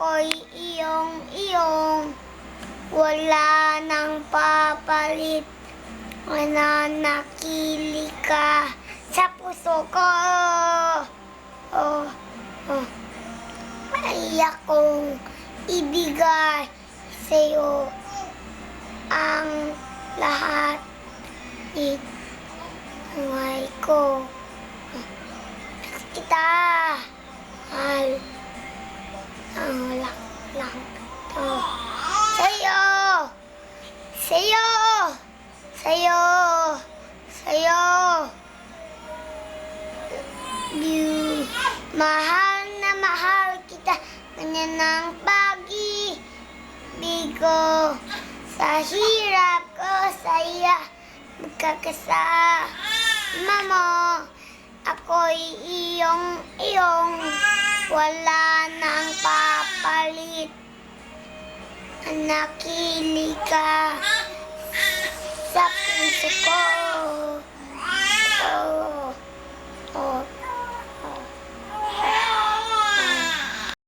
ako'y iyong, wala nang papalit. Nananakili ka sa puso ko. Ay akong ibigay sa'yo ang lahat. Buhay ko. Kita. Ang lang to. Sa'yo. Sa'yo. Sa'yo. Sa'yo. Mahal na mahal kita. Ganyan ang pag-ibig ko. Sa hirap ko, saya. Magkakasama mo. Ako'y iyong, wala nang papalit. Nakili ka sa puso ko.